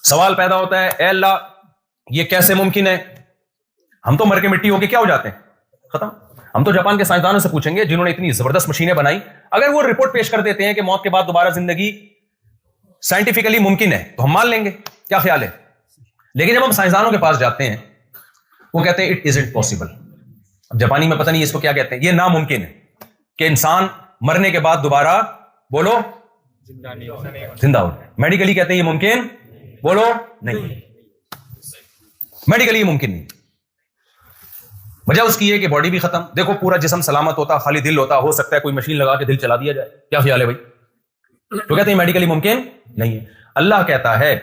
سوال پیدا ہوتا ہے اے اللہ یہ کیسے ممکن ہے؟ ہم تو مر کے مٹی ہو کے کیا ہو جاتے ہیں، ختم. ہم تو جاپان کے سائنسدانوں سے پوچھیں گے جنہوں نے اتنی زبردست مشینیں بنائی، اگر وہ رپورٹ پیش کر دیتے ہیں کہ موت کے بعد دوبارہ زندگی سائنٹیفکلی ممکن ہے تو ہم مان لیں گے. کیا خیال ہے؟ لیکن جب ہم سائنسدانوں کے پاس جاتے ہیں وہ کہتے ہیں اٹ ازنٹ پاسبل. اب جاپانی میں پتہ نہیں اس کو کیا کہتے ہیں، یہ ناممکن ہے کہ انسان مرنے کے بعد دوبارہ بولو زندہ ہو. میڈیکلی کہتے ہیں یہ ممکن، بولو نہیں، میڈیکلی یہ ممکن نہیں. وجہ اس کی ہے کہ باڈی بھی ختم، دیکھو پورا جسم سلامت ہوتا، خالی دل ہوتا، ہو سکتا ہے کوئی مشین لگا کے دل چلا دیا جائے. کیا خیال ہے بھائی؟ تو کہتے ہیں میڈیکلی ممکن نہیں ہے. اللہ کہتا ہے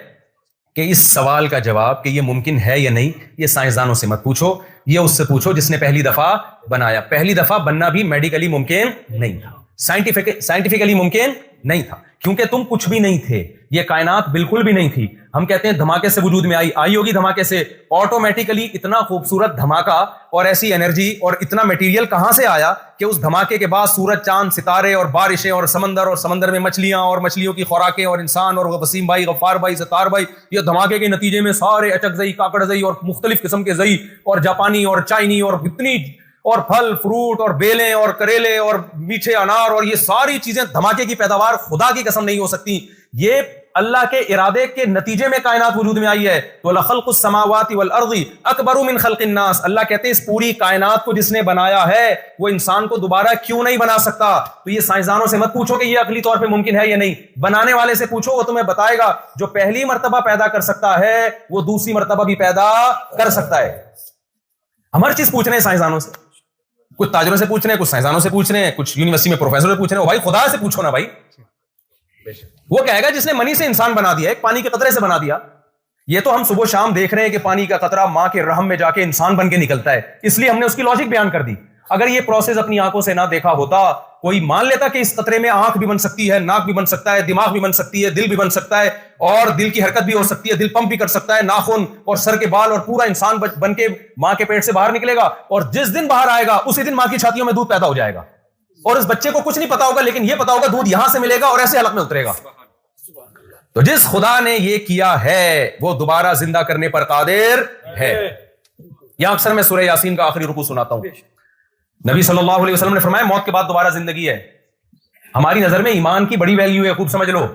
کہ اس سوال کا جواب کہ یہ ممکن ہے یا نہیں یہ سائنسدانوں سے مت پوچھو، یہ اس سے پوچھو جس نے پہلی دفعہ بنایا. پہلی دفعہ بننا بھی میڈیکلی ممکن نہیں تھا، سائنٹیفکلی ممکن نہیں تھا، کیونکہ تم کچھ بھی نہیں تھے، یہ کائنات بالکل بھی نہیں تھی. ہم کہتے ہیں دھماکے سے وجود میں آئی ہوگی، دھماکے سے آٹومیٹیکلی اتنا خوبصورت دھماکہ اور ایسی انرجی اور اتنا میٹیریل کہاں سے آیا کہ اس دھماکے کے بعد سورج، چاند، ستارے اور بارشیں اور سمندر میں مچھلیاں اور مچھلیوں کی خوراکیں اور انسان اور وسیم بھائی، غفار بھائی، ستار بھائی، یہ دھماکے کے نتیجے میں سارے اچک زئی، کاکڑ زئی اور مختلف قسم کے زئی اور جاپانی اور چائنی اور اتنی اور پھل فروٹ اور بیلیں اور کریلے اور میٹھے انار اور یہ ساری چیزیں دھماکے کی پیداوار خدا کی قسم نہیں ہو سکتی. یہ اللہ کے ارادے کے نتیجے میں کائنات وجود میں آئی ہے. تو لخلق السماوات والارض اکبر من خلق الناس. اللہ کہتے ہیں اس پوری کائنات کو جس نے بنایا ہے وہ انسان کو دوبارہ کیوں نہیں بنا سکتا؟ تو یہ سائنسدانوں سے مت پوچھو کہ یہ عقلی طور پہ ممکن ہے یا نہیں، بنانے والے سے پوچھو، وہ تمہیں بتائے گا. جو پہلی مرتبہ پیدا کر سکتا ہے وہ دوسری مرتبہ بھی پیدا کر سکتا ہے. ہم ہر چیز پوچھ رہے ہیں سائنسدانوں سے، کچھ تاجروں سے پوچھ رہے ہیں، کچھ سائنسدانوں سے پوچھ رہے ہیں، کچھ یونیورسٹی میں پروفیسر سے پوچھ رہے ہیں. بھائی خدا سے پوچھو نا بھائی، وہ کہے گا جس نے منی سے انسان بنا دیا، ایک پانی کے قطرے سے بنا دیا. یہ تو ہم صبح شام دیکھ رہے ہیں کہ پانی کا قطرہ ماں کے رحم میں جا کے انسان بن کے نکلتا ہے، اس لیے ہم نے اس کی لاجک بیان کر دی. اگر یہ پروسیس اپنی آنکھوں سے نہ دیکھا ہوتا، کوئی مان لیتا کہ اس قطرے میں آنکھ بھی بن سکتی ہے، ناک بھی بن سکتا ہے، دماغ بھی بن سکتی ہے، دل بھی بن سکتا ہے اور دل کی حرکت بھی ہو سکتی ہے، دل پمپ بھی کر سکتا ہے، ناخن اور سر کے بال اور پورا انسان بن کے ماں کے پیٹ سے باہر نکلے گا، اور جس دن باہر آئے گا اسی دن ماں کی چھاتیوں میں دودھ پیدا ہو جائے گا، اور اس بچے کو کچھ نہیں پتا ہوگا لیکن یہ پتا ہوگا دودھ یہاں سے ملے گا اور ایسے حلق میں اترے گا. تو جس خدا نے یہ کیا ہے وہ دوبارہ زندہ کرنے پر قادر ہے. یہاں اکثر میں سورہ یاسین کا آخری رکوع سناتا ہوں. نبی صلی اللہ علیہ وسلم نے فرمایا موت کے بعد دوبارہ زندگی ہے. ہماری نظر میں ایمان کی بڑی ویلیو ہے، خوب سمجھ لو.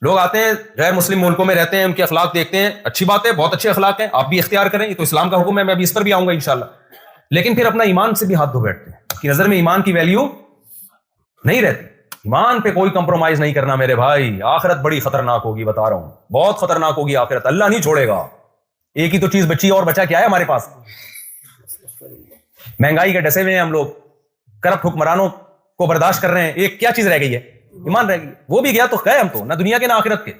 لوگ آتے ہیں غیر مسلم ملکوں میں رہتے ہیں، ان کے اخلاق دیکھتے ہیں، اچھی بات ہے، بہت اچھے اخلاق ہیں، آپ بھی اختیار کریں، یہ تو اسلام کا حکم ہے، میں بھی اس پر بھی آؤں گا انشاءاللہ. لیکن پھر اپنا ایمان سے بھی ہاتھ دھو بیٹھتے ہیں. آپ کی نظر میں ایمان کی ویلیو نہیں رہتی. ایمان پہ کوئی کمپرومائز نہیں کرنا میرے بھائی. آخرت بڑی خطرناک ہوگی، بتا رہا ہوں، بہت خطرناک ہوگی آخرت. اللہ نہیں چھوڑے گا. ایک ہی تو چیز بچی اور بچا کیا ہے ہمارے پاس؟ مہنگائی کے ڈسے ہوئے ہیں ہم لوگ، کرپٹ حکمرانوں کو برداشت کر رہے ہیں. ایک کیا چیز رہ گئی ہے؟ ایمان رہ گئی. وہ بھی گیا تو گئے ہم تو، نہ دنیا کے نہ آخرت کے.